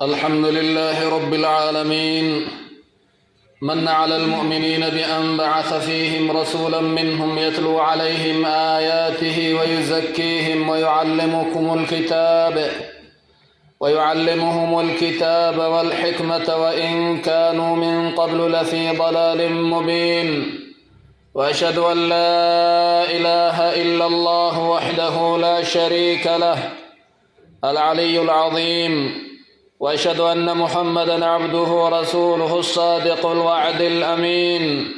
الحمد لله رب العالمين. من على المؤمنين بأن بعث فيهم رسولا منهم يتلو عليهم آياته ويزكيهم ويعلمهم الكتاب والحكمة وإن كانوا من قبل لفي ضلال مبين. وأشهد أن لا إله إلا الله وحده لا شريك له العلي العظيم. وأشهد أن محمدًا عبده ورسوله الصادق الوعد الأمين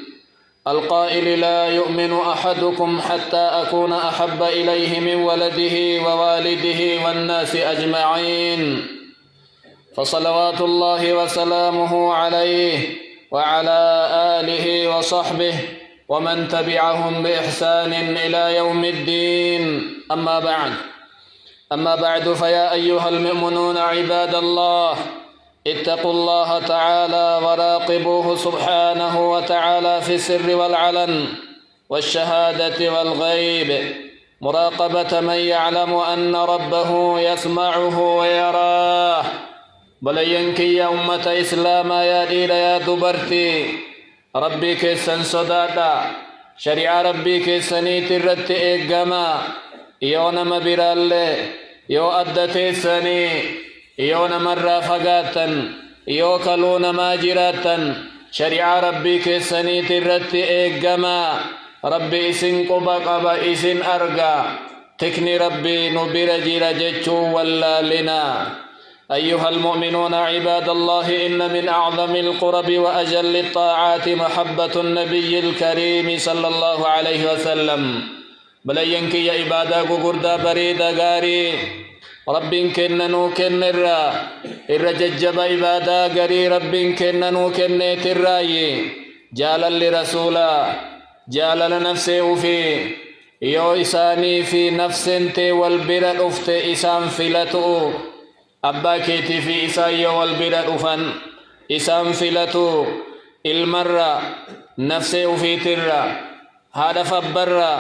القائل: لا يؤمن أحدكم حتى أكون أحب إليه من ولده ووالده والناس أجمعين. فصلوات الله وسلامه عليه وعلى آله وصحبه ومن تبعهم بإحسان إلى يوم الدين. أما بعد فيا أيها المؤمنون عباد الله، اتقوا الله تعالى وراقبوه سبحانه وتعالى في السر والعلن والشهادة والغيب، مراقبة من يعلم أن ربه يسمعه ويراه. بلينكي يا أمة إسلام يا دير يا دبرتي، ربي كيسن صدادا، شريعة ربي كيسنيت الرت إيقما، يونما برالي يو أدتيسني يونا مرة فقاتا يو كلونا ماجراتا، شريعة ربي كيسني ترت إيقما، ربي إسن قبا إسن أرقا، تكني ربي نبير جير جيشو ولا لنا. أيها المؤمنون عباد الله، إن من أعظم القرب وأجل الطاعات محبة النبي الكريم صلى الله عليه وسلم. بلينكي يا عبادة قردا بريدا غاري، ربين كننو كنرا الرججب عبادة غاري، ربين كننو كنت الرأي جال لرسولا جال لنفسه في يو إساني في نفس تي والبرد أفت إسان فلتو، أبا كيتي في إساي والبرد أفن إسان فلتو، المرة نفسه في ترى هذا فبرا،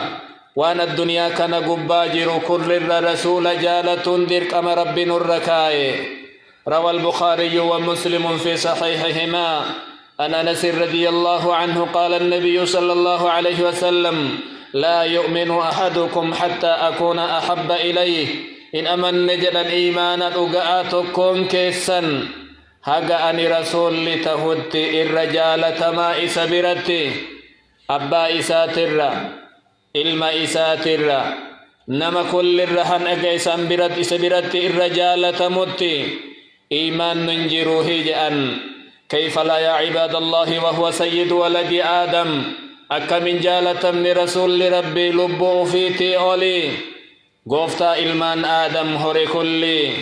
وانا الدنيا كان قباجر كل الرسول جالة درك أم رب الركاي. روى البخاري ومسلم في صحيحهما أن أنس رضي الله عنه قال النبي صلى الله عليه وسلم: لا يؤمن أحدكم حتى أكون أحب إليه إن أمن نجد الإيمان أقعاتكم كيسا هقا أني رسول لتهد الرجالة ما إسابرتي أبا إساتر ilma isaatirra nama kullirrahan aga isan birat isa biratti irra jaalatamutti iimaan nun jiruuhi je'an. kayfa laa yaa cibaadallahi wahuwa sayyidu waladi aadam, akkamin jaalatamni rasulli rabbii lubbuu ufiitii oli, gooftaa ilmaan aadam hore kulli,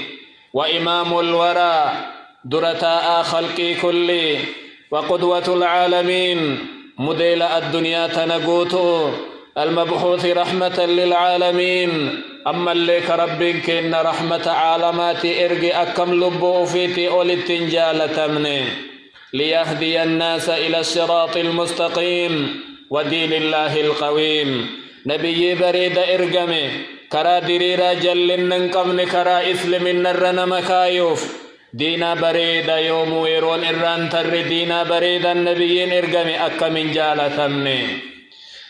wa imaamul waraa durataa khalqii kulli, wa qudwatul caalamiin mudeela addunyaa tana guutuu المبعوث رحمة للعالمين. أما اللي كربك إن رحمة عالمات إرقي أكم لبو فيتي أولي التنجالة مني ليهدي الناس إلى الصراط المستقيم ودين الله القويم. نبي بريد إرقمي كرا دريرا جل ننقمن كرا إسلم نرن مكايوف دينا بريد يوم ويرون إران تر دينا بريد النبيين إرقمي أكم جالة مني.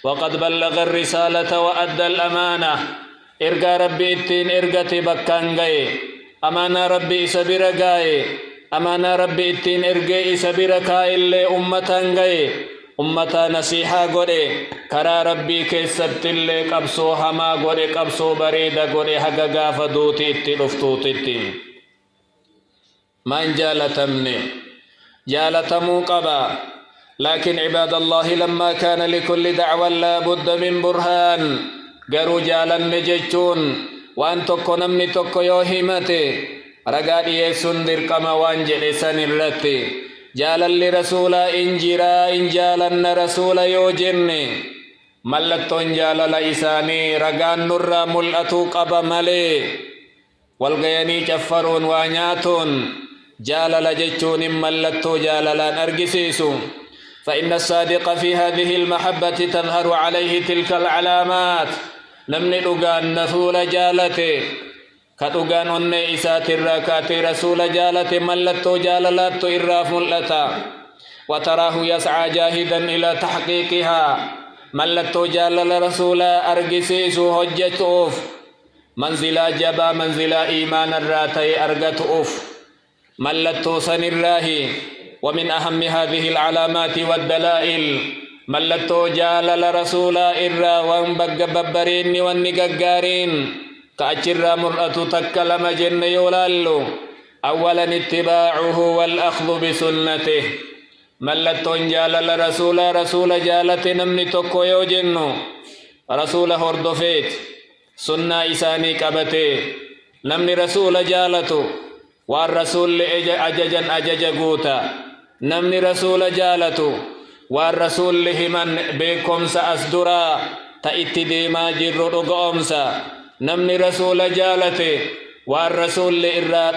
وقد بلغ الرسالة وأدى الأمانة، إرقى ربي إتين إرقتي بكان غي، أمانا ربي إسابير غاي، أمانا ربي إتين إرقى إسابير كاي اللي أمتان غي، أمتا نسيحا غوري كرا ربي كيسبت اللي قبسو هما غوري قبسو بريدا غوري حقا غافا دوتي إتي رفتوت إتي. من جالتمني جالتمو قبا، لكن عباد الله لما كان لكل دعوة لا بد من برهان، قروا جالا نججون وان تكو نمني تكو يوهيمتي رقاد يسون درقم وانجل سن الرتي جالا لرسولا إنجرا إنجالا رسول يوجني ملتون جالا لإساني رقان نرى ملأتو قب ملي والغياني كفرون وانياتون جالا لججون ملتو جالا لنرقسيسو. فإن الصادق في هذه المحبة تظهر عليه تلك العلامات. نمني لغان نثول جالته كدوغان أني إسات الراكات رسول جالة ملتو جاللات إراف ملتا وتراه يسعى جاهدا إلى تحقيقها ملتو جالل رسول أرقسيس هجتوف منزلا جبا منزلا إيمان الراتي أرقتوف ملتو سن الراهي ومن أهم هذه العلامات والدلائل ملتو جالل رسول إرا وانبق ببرين والنققارين كأجر مرأة تكلم جن يولالو أولا اتباعه والأخذ بسنته ملتو جالل رسول جالت نمني تكو يوجنو رسول هردفيت سنة إساني كبتي نمني رسول جالتو والرسول أججا قوتا نمني رسول جالتو والرسول لهمن بكم سأسدرا تأتي ديما جرر قومسا نمني رسول جالتي والرسول إراد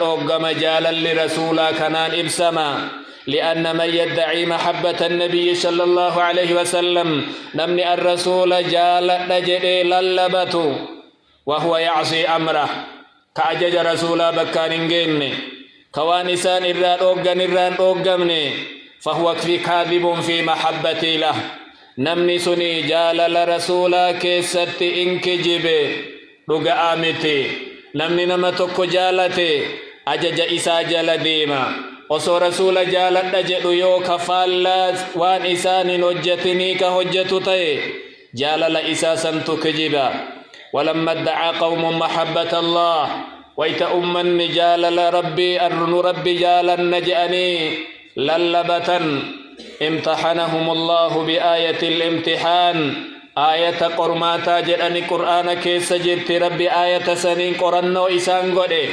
أوغم جالا لرسولا كنان إبسما لأن من يدعي محبة النبي صلى الله عليه وسلم نمني الرسول جالت نجري للبتو وهو يعصي أمره كأجج رسولا بكان جيني كوانسان إراد أوغمني فهو كاذب في محبتي له نمني سني جالل رسولا كيست إنك جبه رقا آمتي نمني نمتك جالتي أجج إسا جال ديما وصو رسول جالت نجد يو كفالات وان إسان نجتني كهجت تي جالل إسا سمتك جبا ولما ادعى قوم محبة الله ويت أمن جالل ربي أرن ربي جالا نجأني للبة امتحنهم الله بآية الامتحان آية قرماتا جراني قرآن كيس جرت ربي آية سنين قرنو إسان قده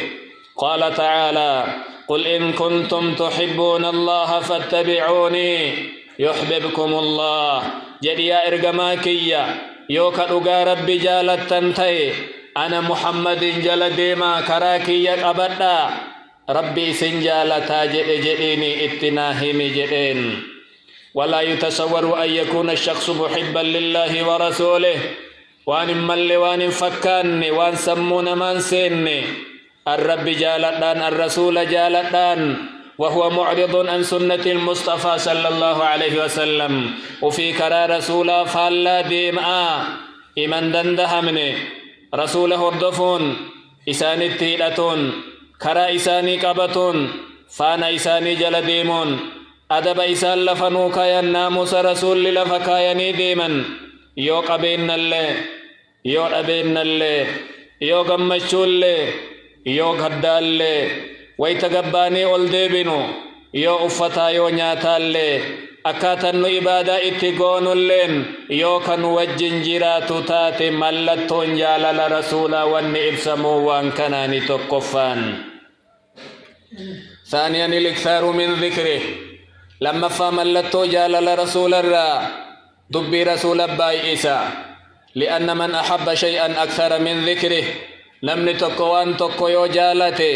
قال تعالى قل إن كنتم تحبون الله فاتبعوني يحببكم الله جديا إرقماكية يوكا أغا ربي جالت تنتي أنا محمد جل ديما كراكية أبدا ربي سنجالتا جديني اتناهم جدين ولا يتصور أن يكون الشخص محبا لله ورسوله وان مل وان فكان وان سمون من سن الرب جالتان الرسول جالتان وهو معرض عن سنة المصطفى صلى الله عليه وسلم وفي كرا رسولا فالا ديماء إمن دندهمني رسوله الدفون إساني التيلتون كرا إساني قبتون فانا إساني جل ديمون أدب إسان لفنو كايا ناموس رسول لفكايني ديما يو قبين اللي يو أبين اللي يو قمشو اللي يو غدا اللي ويتقباني والديبنو يو أفتا يو نياتا اللي أكاتنو إبادة اتقون اللين يو كان وجن جيراتو تاتي ملتون جالال رسولا واني إبسمو وان كناني تقفان ثانيا الإكثار من ذكره لما فملتو جالل رسول الرا دبي رسول باي إسا لأن من أحب شيئا أكثر من ذكره نمني تقوان تقويو جالتي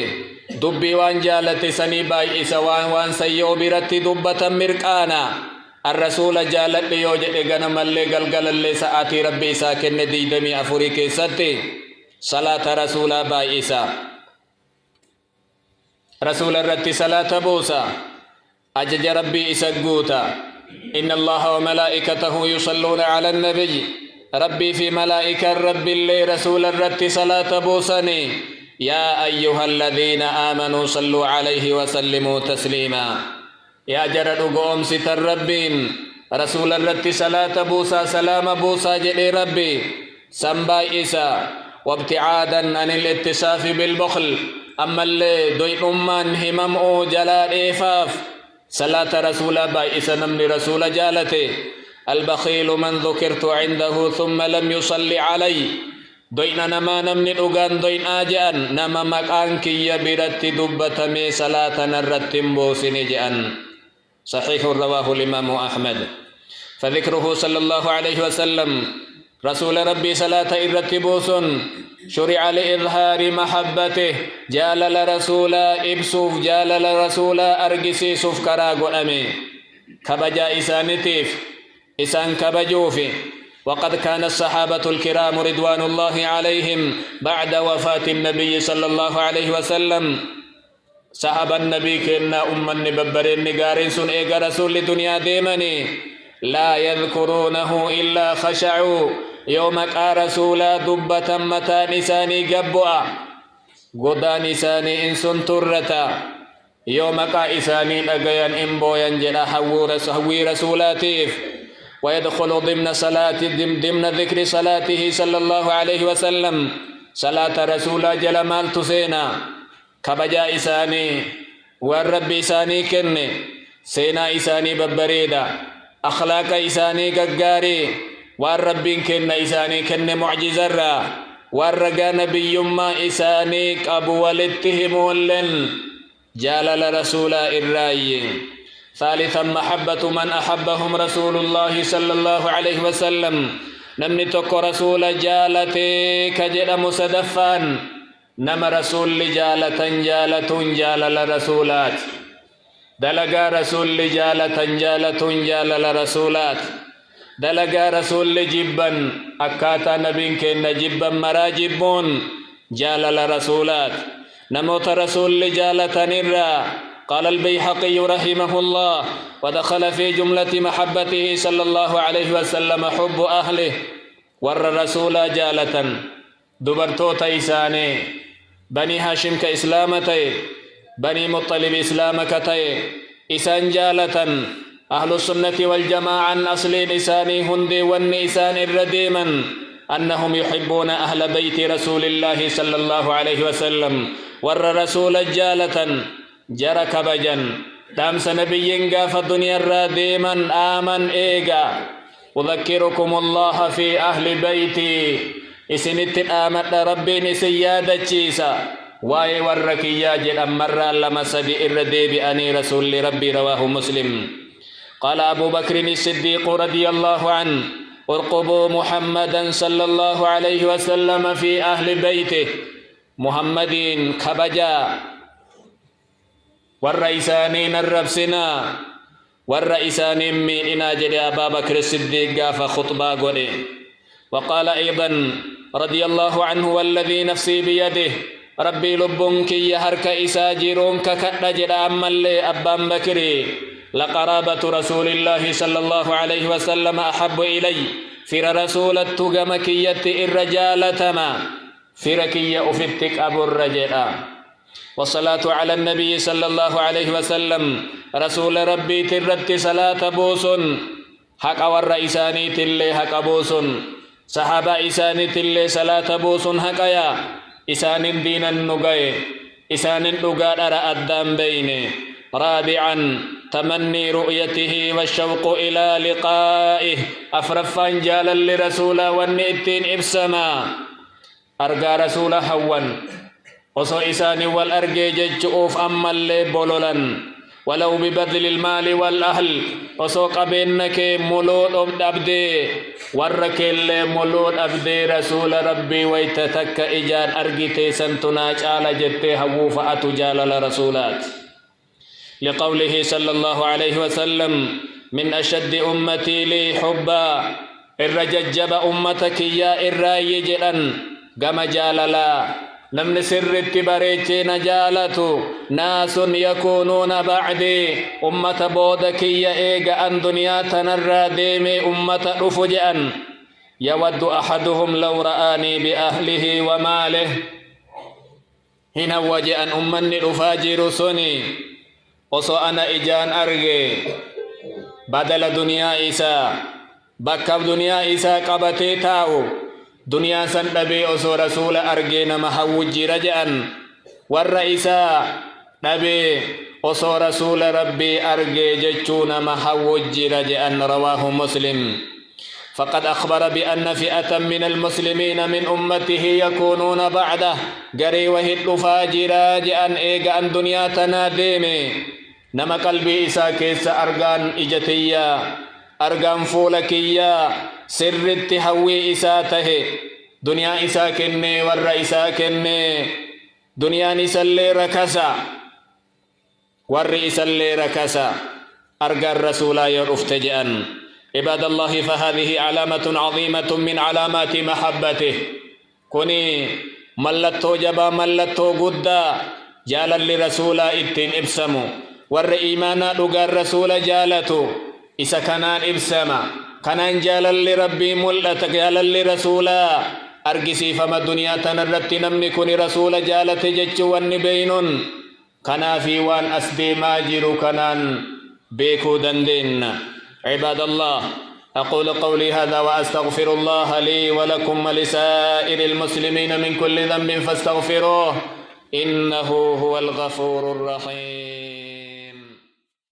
دبي وان جالتي سني باي إسا وان سيو برتي دبة مركانا الرسول جالت يوجد غنم اللي قلقل اللي سآتي ربي إسا كن ديدمي أفريكي ستي صلاة رسول باي إسا رسول الرتي صلاة بوسا أجج ربي إسقوتا إن الله وملائكته يصلون على النبي ربي في ملائكة رب اللي رسول الرت صلاة بوسني يا أيها الذين آمنوا صلوا عليه وسلموا تسليما يا جرد قوم ستر ربين رسول الرت صلاة بوسا سلام بوسا جدي ربي سنبا إسا وابتعادا عن الاتصاف بالبخل أما اللي دوي أمان همم أو جلال إفاف صلاة رسول باي إسنمني رسول جالته البخيل من ذكرت عنده ثم لم يصلي علي دوين نما نمني أغان دوين آجان نما مكان كي يبرت دبة مي صلاة نرتم بوسني جان صحيح رواه الإمام أحمد فذكره صلى الله عليه وسلم رسول ربي صلاة إرتبوس شرع لإظهار محبته جالل رسولا إبسوف جالل رسولا أرقسي سوف كراغو أمي كبجا إسانتيف إسان كبجوفي وقد كان الصحابة الكرام رضوان الله عليهم بعد وفاة النبي صلى الله عليه وسلم صحابة النبي كنا أمن ببرين نقارن سن إيقا رسول الدنيا ديمني لا يذكرونه إلا خشعوا يومك رسولا دبة متى نساني قبوا قدا نساني إنسان ترتا يومك إساني لقيان إنبويا جلا حوي رسولاتيف ويدخل ضمن صلاة ضمن ذكر صلاته صلى الله عليه وسلم صلاة رسول جل مال تسينا كبجا إساني والرب إساني كن سينا إساني ببريدا أخلاق إساني ققاري والرب كن إساني كن معجزرا والرقا نبي ما إساني أبو والاتهم لن جالل رسول الرأي ثالثا محبة من أحبهم رسول الله صلى الله عليه وسلم نمني تكو رسول جالتي كجد مسدفان نم رسول جالة رسولات دلقا رسول جالة رسولات دلقا رسول جبا أكاتا نبين كن جبا مراجبون جالة رسولات نموت رسول جالة نرى قال البيهقي رحمه الله ودخل في جملة محبته صلى الله عليه وسلم حب أهله ور رسول جالة دبرتو تيساني بني هاشم كإسلامتي بني مطلب إسلامكتي إسان جالة أهل السنة والجماعة أصل إساني هندي والنيسان الرديما أنهم يحبون أهل بيت رسول الله صلى الله عليه وسلم ور رسول جالة جرى كبجا دامس نبي قاف الدنيا الراديما آمن إيقا أذكركم الله في أهل بيتي إسنت آمد ربي سيادة جيسا واي وركيا جل أمر لما سدي الردي بأني رسول ربي رواه مسلم قال أبو بكر الصديق رضي الله عنه ارقبوا محمدا صلى الله عليه وسلم في أهل بيته محمد كبجا والرئيسانين الربسنا والرئيسانين من إناجل أبا بكر الصديق فخطبا قولي وقال أيضا رضي الله عنه والذي نفسي بيده ربي لبنك يهرك إساجرونك كتنجل أمالي أبا بكري لقرابة رسول الله صلى الله عليه وسلم أحب إلي فر رسول التقمكية الرجال ما فركية أفتك أبو الرجال والصلاة على النبي صلى الله عليه وسلم رسول ربي ترت صلاة بوس حق والرئيساني تلي حق بوس صحابة إساني تلي صلاة بوس حق يا إسان دين النقاي إسان النقاء أدام بيني رابعا تمني رؤيته والشوق إلى لقائه أفرفان جالا لرسول والنئتين إبسما أرقى رسول هون وصو إساني والأرقى ججؤوف أما اللي بولولا ولو ببذل المال والأهل وصو قبينك مولود أبدي ورك اللي مولود أبدي رسول ربي ويتتك إجان أرقى سنتناج على جته هوف أتجال رسولات لقوله صلى الله عليه وسلم من أشد أمتي لي حبا الرججب أمتك يا الرايجلا قم جاللا نمن سر التبريتين جالتو ناس يكونون بعدي أمة بودك يا إيغا أن دنيا تنرى ديمي أمة رفجأن يود أحدهم لو رآني بأهله وماله هنا وجأن أمني رفاجر سني وصو أنا إجان أرغي بدل دنيا إسا بكب دنيا إسا قبتي تاو دنيا سندبي أصو رسول أرغي نمحوجي رجأن والرئيسا نبي أصو رسول ربي أرغي ججون محوجي رجأن رواه مسلم فقد أخبر بأن فئة من المسلمين من أمته يكونون بعده قري وهد فاجرا جأن إيغا أن دنيا تناديمي نما قلبي إسا كيس أرغان إجتيا أرغان فولكيا سر التهوي إسا ته دنيا إسا كني ور إسا كني دنيا نسل ركسا ور إسل ركسا أرغان رسولا يرفت جأن عباد الله، فهذه علامة عظيمة من علامات محبته. كوني ملتو جبا ملتو قدا جالا لرسولا اتين ابسمو ور إيمانا لغا الرسول جالتو إسا كانان ابسما كانان جالا لربي ملت جالا لرسولا أرقسي فما الدنيا تنرت نمني كوني رسول جالت جج والنبين كنا في وان أسدي ماجر كنان بيكو دندين. عباد الله، أقول قولي هذا وأستغفر الله لي ولكم ولسائر المسلمين من كل ذنب فاستغفروه إنه هو الغفور الرحيم.